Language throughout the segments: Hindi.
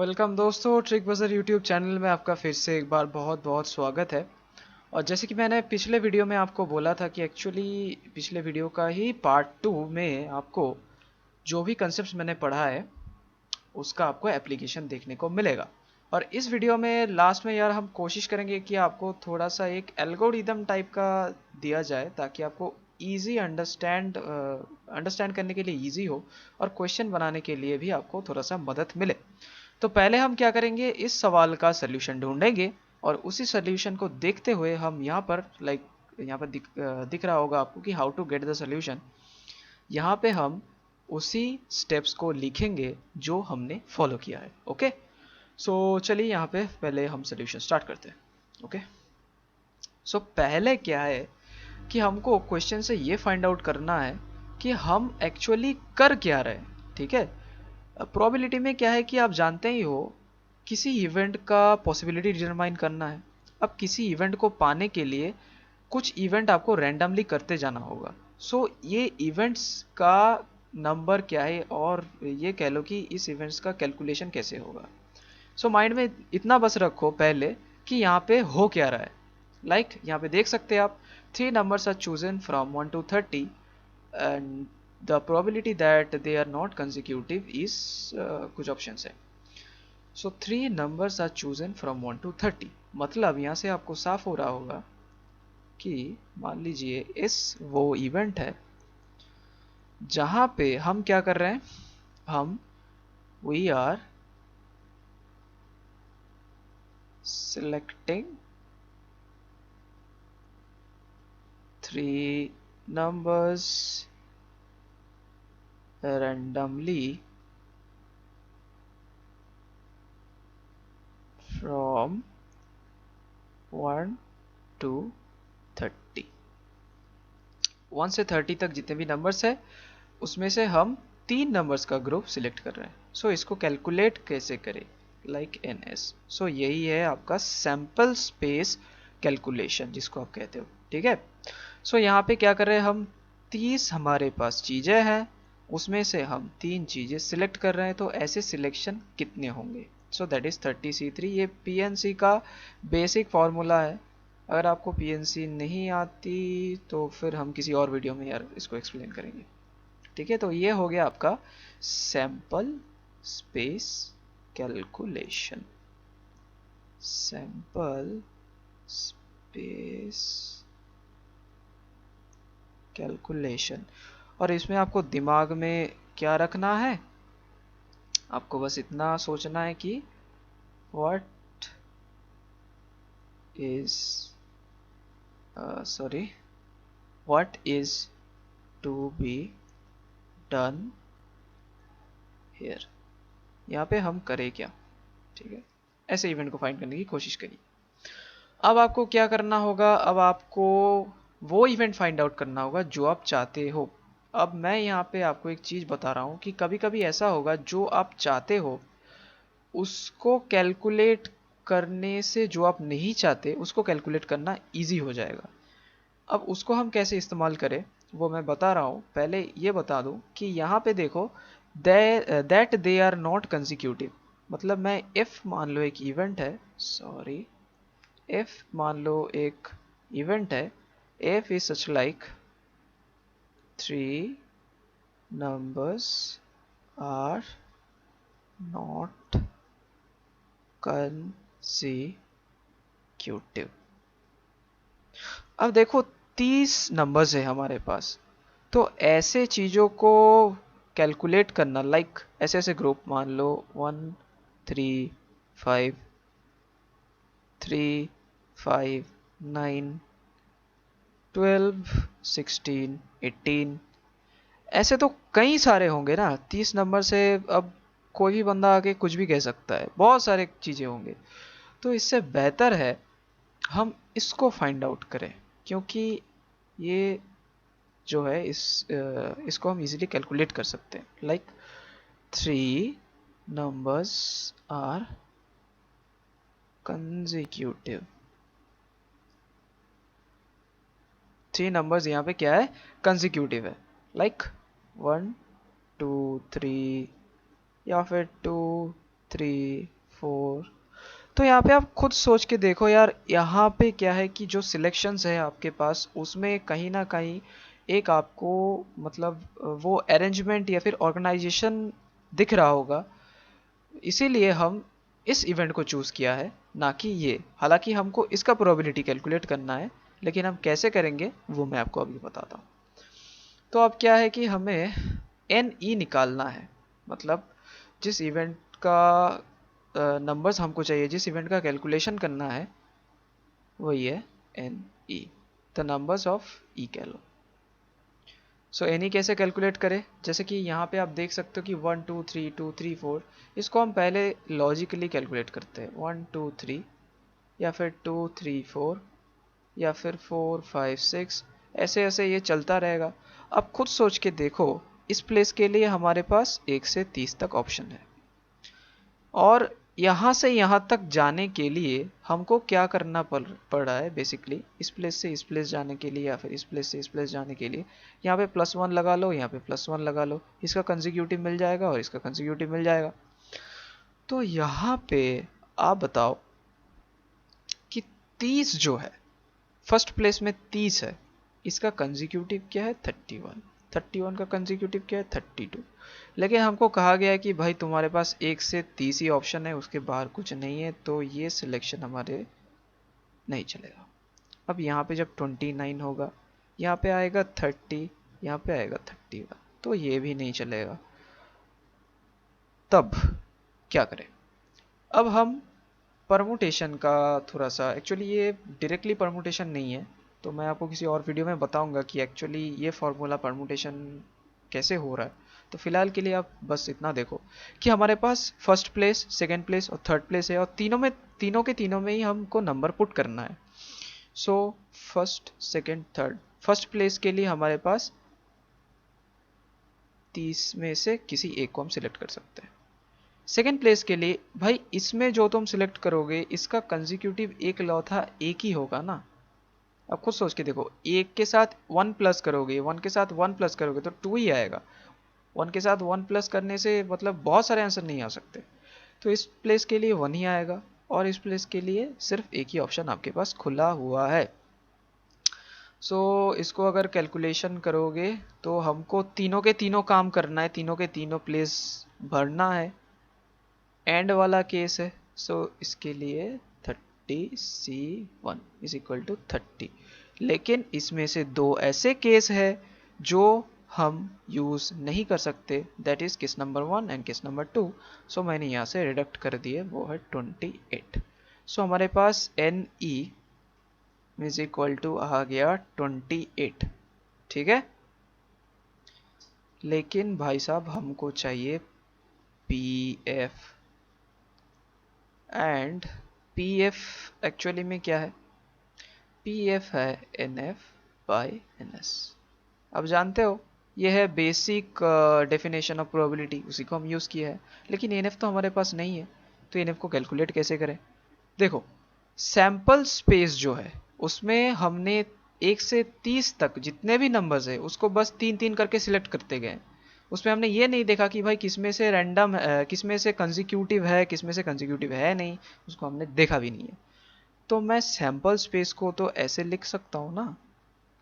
वेलकम दोस्तों, ट्रिक बजर यूट्यूब चैनल में आपका फिर से एक बार बहुत बहुत स्वागत है। और जैसे कि मैंने पिछले वीडियो में आपको बोला था कि एक्चुअली पिछले वीडियो का ही पार्ट 2 में आपको जो भी कंसेप्ट मैंने पढ़ा है उसका आपको एप्लीकेशन देखने को मिलेगा। और इस वीडियो में लास्ट में यार हम कोशिश करेंगे कि आपको थोड़ा सा एक एल्गोरिदम टाइप का दिया जाए ताकि आपको इजी अंडरस्टैंड करने के लिए इजी हो और क्वेश्चन बनाने के लिए भी आपको थोड़ा सा मदद मिले। तो पहले हम क्या करेंगे, इस सवाल का सलूशन ढूंढेंगे और उसी सलूशन को देखते हुए हम यहाँ पर यहाँ पर दिख रहा होगा आपको कि how to get the solution. यहाँ पे हम उसी स्टेप्स को लिखेंगे जो हमने फॉलो किया है। ओके, सो चलिए यहाँ पे पहले हम सलूशन स्टार्ट करते हैं। ओके, सो पहले क्या है कि हमको क्वेश्चन से ये फाइंड आउट करना है कि हम एक्चुअली कर क्या रहे हैं। ठीक है, प्रोबेबिलिटी में क्या है कि आप जानते ही हो, किसी इवेंट का पॉसिबिलिटी डिटरमाइन करना है। अब किसी इवेंट को पाने के लिए कुछ इवेंट आपको रैंडमली करते जाना होगा। सो ये इवेंट्स का नंबर क्या है और ये कह लो कि इस इवेंट्स का कैलकुलेशन कैसे होगा। सो माइंड में इतना बस रखो पहले कि यहाँ पे हो क्या रहा है। यहाँ पे देख सकते हैं आप, 3 numbers are chosen from 1 to 30 and the probability that they are not consecutive is कुछ ऑप्शंस है। सो 3 numbers are chosen from 1 to 30, मतलब यहाँ से आपको साफ हो रहा होगा कि मान लीजिए इस वो इवेंट है जहाँ पे हम क्या कर रहे हैं, हम we are selecting 3 numbers randomly from 1 to 30। 1 से 30 तक जितने भी नंबर्स है उसमें से हम 3 नंबर्स का ग्रुप सिलेक्ट कर रहे हैं। सो इसको कैलकुलेट कैसे करें, लाइक NS। सो यही है आपका सैंपल स्पेस कैलकुलेशन जिसको आप कहते हो। ठीक है, सो यहाँ पे क्या कर रहे हैं, हम 30 हमारे पास चीज़ें हैं, उसमें से हम 3 चीज़ें सिलेक्ट कर रहे हैं। तो ऐसे सिलेक्शन कितने होंगे, सो दैट इज़ 30C3। ये PNC का बेसिक फार्मूला है। अगर आपको PNC नहीं आती तो फिर हम किसी और वीडियो में यार इसको एक्सप्लेन करेंगे। ठीक है, तो ये हो गया आपका sample space calculation. Sample space calculation. और इसमें आपको दिमाग में क्या रखना है, आपको बस इतना सोचना है कि what is to be done here. यहाँ पे हम करें क्या। ठीक है, ऐसे इवेंट को फाइंड करने की कोशिश करिए। अब आपको क्या करना होगा, अब आपको वो इवेंट फाइंड आउट करना होगा जो आप चाहते हो। अब मैं यहाँ पे आपको एक चीज़ बता रहा हूँ कि कभी कभी ऐसा होगा जो आप चाहते हो उसको कैलकुलेट करने से जो आप नहीं चाहते उसको कैलकुलेट करना इजी हो जाएगा। अब उसको हम कैसे इस्तेमाल करें वो मैं बता रहा हूँ। पहले ये बता दूँ कि यहाँ पे देखो, that they are not consecutive, मतलब मैं इफ़ मान लो एक इवेंट है, सॉरी, if मान लो एक इवेंट है, if is such like 3 numbers are not consecutive। अब देखो 30 नंबर्स है हमारे पास, तो ऐसे चीज़ों को कैलकुलेट करना, लाइक ऐसे ऐसे ग्रुप मान लो 1 3 5 3 5 9 12 16 18, ऐसे तो कई सारे होंगे ना। 30 नंबर से अब कोई भी बंदा आके कुछ भी कह सकता है, बहुत सारे चीज़ें होंगे। तो इससे बेहतर है हम इसको फाइंड आउट करें, क्योंकि ये जो है इसको हम इजीली कैलकुलेट कर सकते हैं। Like 3 numbers are consecutive. 3 numbers यहाँ पे क्या है, कंसेक्यूटिव है। लाइक 1 2 3 या फिर 2 3 4। तो यहाँ पे आप खुद सोच के देखो यार, यहाँ पे क्या है कि जो सिलेक्शंस है आपके पास उसमें कहीं ना कहीं एक आपको मतलब वो अरेंजमेंट या फिर ऑर्गेनाइजेशन दिख रहा होगा, इसीलिए हम इस इवेंट को चूज़ किया है, ना कि ये। हालांकि हमको इसका प्रोबेबिलिटी कैलकुलेट करना है, लेकिन हम कैसे करेंगे वो मैं आपको अभी बताता हूँ। तो अब क्या है कि हमें एन ई निकालना है, मतलब जिस इवेंट का नंबर्स हमको चाहिए, जिस इवेंट का कैलकुलेशन करना है वही है N E, the numbers of E कह लो। सो एन ई कैसे कैलकुलेट करें, जैसे कि यहाँ पे आप देख सकते हो कि 1 2 3 2 3 4, इसको हम पहले लॉजिकली कैलकुलेट करते हैं, 1 2 3 या फिर 2 3 4 या फिर 4 5 6, ऐसे ऐसे ये चलता रहेगा। अब खुद सोच के देखो, इस प्लेस के लिए हमारे पास 1 से 30 तक ऑप्शन है, और यहाँ से यहाँ तक जाने के लिए हमको क्या करना पड़ रहा है बेसिकली, इस प्लेस से इस प्लेस जाने के लिए या फिर इस प्लेस से इस प्लेस जाने के लिए, यहाँ पे +1 लगा लो, यहाँ पे +1 लगा लो, इसका कंसेक्यूटिव मिल जाएगा और इसका कंसेक्यूटिव मिल जाएगा। तो यहाँ पे आप बताओ कि 30 जो है, फर्स्ट प्लेस में 30 है, इसका कंसेक्यूटिव क्या है 31, 31 का कंसेक्यूटिव क्या है 32। लेकिन हमको कहा गया है कि भाई तुम्हारे पास 1 से 30 ही ऑप्शन है, उसके बाहर कुछ नहीं है, तो ये सिलेक्शन हमारे नहीं चलेगा। अब यहाँ पे जब 29 होगा, यहाँ पे आएगा 30, यहाँ पे आएगा 31, तो ये भी नहीं चलेगा। तब क्या करें? अब हम परमुटेशन का थोड़ा सा, एक्चुअली ये डायरेक्टली परमुटेशन नहीं है, तो मैं आपको किसी और वीडियो में बताऊंगा कि एक्चुअली ये फॉर्मूला परमुटेशन कैसे हो रहा है। तो फिलहाल के लिए आप बस इतना देखो कि हमारे पास फर्स्ट प्लेस, सेकंड प्लेस और थर्ड प्लेस है, और तीनों में ही हमको नंबर पुट करना है। So first second third, first place के लिए हमारे पास 30 में से किसी एक को हम सिलेक्ट कर सकते हैं। सेकेंड प्लेस के लिए भाई इसमें जो तुम सिलेक्ट करोगे इसका कंसेक्यूटिव एक लौथा एक ही होगा ना। अब खुद सोच के देखो, एक के साथ 1 प्लस करोगे, 1 के साथ 1 प्लस करोगे तो 2 ही आएगा, 1 के साथ 1 प्लस करने से मतलब बहुत सारे आंसर नहीं आ सकते। तो इस प्लेस के लिए 1 ही आएगा, और इस प्लेस के लिए सिर्फ एक ही ऑप्शन आपके पास खुला हुआ है। सो इसको अगर कैलकुलेशन करोगे तो हमको तीनों के तीनों काम करना है, तीनों के तीनों प्लेस भरना है, एंड वाला केस है। सो इसके लिए 30C1 इज इक्वल टू 30, लेकिन इसमें से दो ऐसे केस है जो हम यूज नहीं कर सकते, that is case number 1 and case number 2। सो मैंने यहाँ से रिडक्ट कर दिए, वो है 28। सो हमारे पास N E is equal to आ गया 28, ठीक है। लेकिन भाई साहब हमको चाहिए P F, and P F actually में क्या है, पी एफ है N F by N S. अब जानते हो ये है बेसिक डेफिनेशन ऑफ प्रोबेबिलिटी, उसी को हम यूज़ किया है, लेकिन एन एफ तो हमारे पास नहीं है, तो एन एफ को कैलकुलेट कैसे करें? देखो, सैंपल स्पेस जो है उसमें हमने 1 से 30 तक जितने भी नंबर्स है उसको बस 3 3 करके सिलेक्ट करते गए। उसमें हमने ये नहीं देखा कि भाई किसमें से रैंडम किसमें से कंसेक्यूटिव है, किसमें से कंसेक्यूटिव है नहीं, उसको हमने देखा भी नहीं है। तो मैं सैंपल स्पेस को तो ऐसे लिख सकता हूँ ना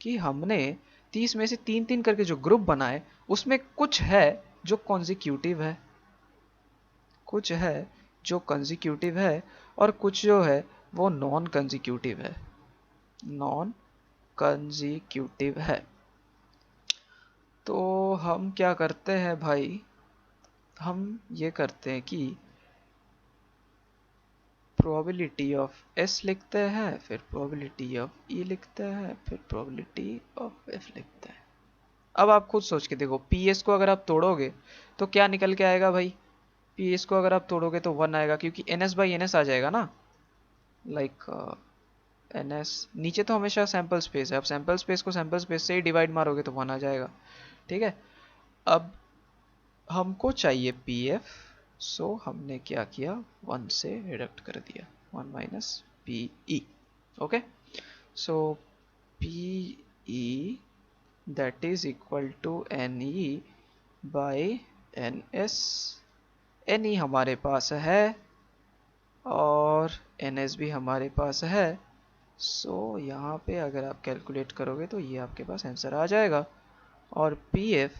कि हमने 30 में से 3 3 करके जो ग्रुप बनाए उसमें कुछ है जो कंसेक्यूटिव है, कुछ है जो कंसेक्यूटिव है, और कुछ जो है वो नॉन कंसेक्यूटिव है, नॉन कंसेक्यूटिव है। तो हम क्या करते हैं भाई, हम ये करते हैं कि प्रोबेबिलिटी ऑफ एस लिखते हैं, फिर प्रोबेबिलिटी ऑफ ई लिखते हैं, फिर प्रोबेबिलिटी ऑफ एफ लिखते हैं। अब आप खुद सोच के देखो, पी एस को अगर आप तोड़ोगे तो क्या निकल के आएगा भाई, पी एस को अगर आप तोड़ोगे तो 1 आएगा, क्योंकि N S by N S आ जाएगा ना, लाइक एन एस नीचे तो हमेशा सैंपल स्पेस है, अब सैंपल स्पेस को सैंपल स्पेस से ही डिवाइड मारोगे तो 1 आ जाएगा, ठीक है। अब हमको चाहिए पी एफ, सो हमने क्या किया, 1 से रिडक्ट कर दिया, 1 minus P E, okay. So P E that is equal to N E by N S. N E हमारे पास है और NS भी हमारे पास है। सो यहाँ पे अगर आप कैलकुलेट करोगे तो ये आपके पास आंसर आ जाएगा, और PF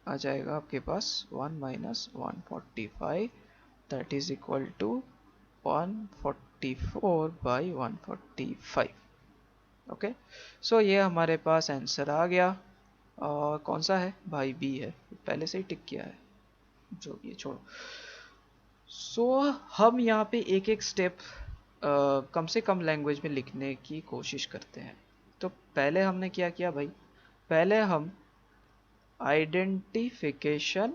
आ जाएगा आपके पास 1 minus 145, that is equal to 144 by 145। Okay, so ये हमारे पास आंसर आ गया। और कौन सा है भाई? बी है, पहले से ही टिक किया है, जो भी है छोड़ो। सो हम यहाँ पे एक एक स्टेप कम से कम लैंग्वेज में लिखने की कोशिश करते हैं। तो पहले हमने क्या किया भाई? पहले हम identification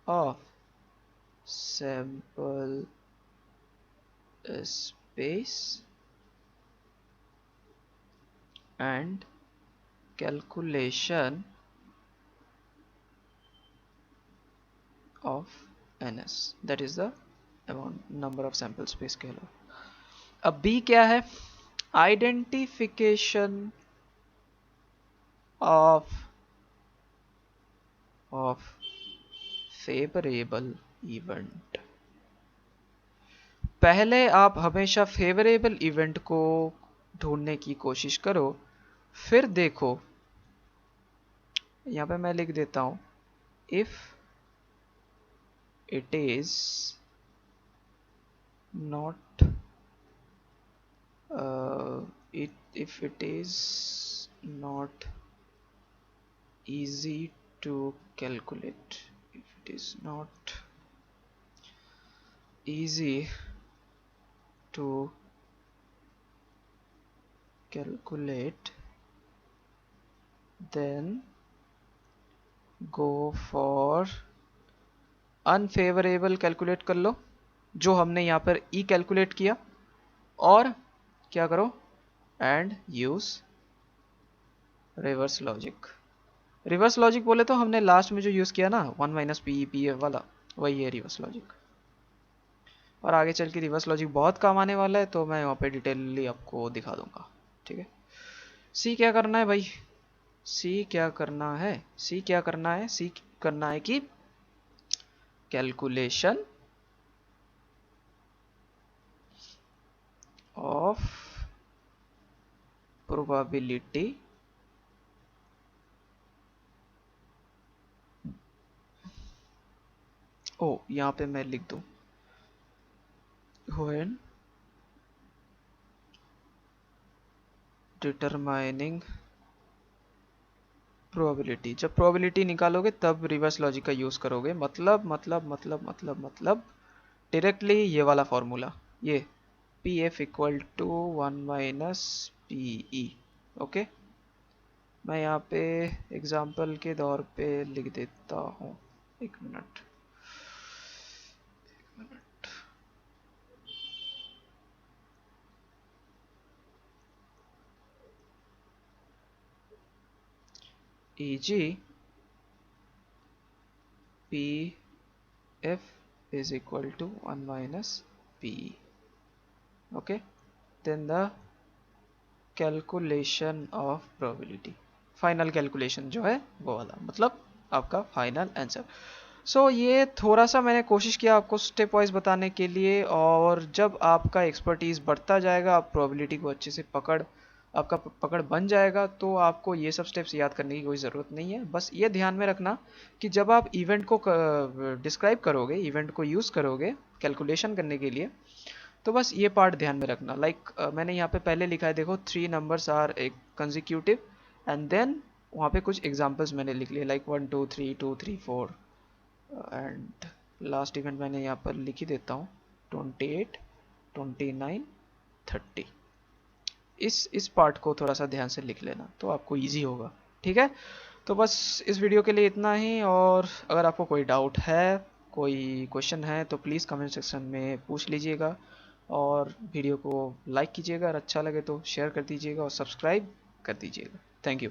of sample space and calculation of NS, that is the amount number of sample space कह लो। अब B क्या है? Identification of favourable event. पहले आप हमेशा फेवरेबल इवेंट को ढूंढने की कोशिश करो, फिर देखो, यहाँ पे मैं लिख देता हूँ, if it is not if it is not easy to calculate, if it is not easy to calculate, then go for unfavorable। Calculate कर लो जो हमने यहाँ पर ई कैलकुलेट किया, और क्या करो? And use reverse logic. Reverse logic बोले तो हमने लास्ट में जो यूज किया ना, 1 माइनस पी एफ वाला, वही है रिवर्स लॉजिक। और आगे चल के रिवर्स लॉजिक बहुत काम आने वाला है, तो मैं वहाँ पे डिटेलली आपको दिखा दूंगा। ठीक है, सी क्या करना है भाई? सी क्या करना है? सी क्या करना है? सी करना है कि कैलकुलेशन ऑफ प्रोबेबिलिटी यहाँ पे मैं लिख दूं, when डिटरमाइनिंग प्रोबेबिलिटी। जब प्रोबेबिलिटी निकालोगे तब रिवर्स लॉजिक का यूज करोगे। मतलब डायरेक्टली ये वाला फॉर्मूला, ये P F equal to 1 minus P. Okay, मैं यहाँ पे एग्जाम्पल के तौर पे लिख देता हूँ, एक minute. Eg Pf is equal to 1 minus Pe. Okay, then the calculation of probability, final calculation जो है वो वाला, मतलब आपका फाइनल आंसर। सो ये थोड़ा सा मैंने कोशिश किया आपको स्टेप वाइज बताने के लिए, और जब आपका एक्सपर्टीज बढ़ता जाएगा, आप प्रोबेबिलिटी को अच्छे से आपका पकड़ बन जाएगा, तो आपको ये सब स्टेप्स याद करने की कोई ज़रूरत नहीं है। बस ये ध्यान में रखना कि जब आप इवेंट को डिस्क्राइब करोगे, इवेंट को यूज़ करोगे कैलकुलेशन करने के लिए, तो बस ये पार्ट ध्यान में रखना। मैंने यहाँ पे पहले लिखा है, देखो 3 नंबर्स आर एक कंजिक्यूटिव, एंड देन वहाँ पे कुछ एग्जाम्पल्स मैंने लिख लिए, लाइक 1 2 3 2 3 4, एंड लास्ट इवेंट मैंने यहाँ पर लिख ही देता हूँ 28 29 30। इस पार्ट को थोड़ा सा ध्यान से लिख लेना, तो आपको इजी होगा। ठीक है, तो बस इस वीडियो के लिए इतना ही, और अगर आपको कोई डाउट है, कोई क्वेश्चन है, तो प्लीज़ कमेंट सेक्शन में पूछ लीजिएगा, और वीडियो को लाइक कीजिएगा, अगर अच्छा लगे तो शेयर कर दीजिएगा, और सब्सक्राइब कर दीजिएगा। Thank you.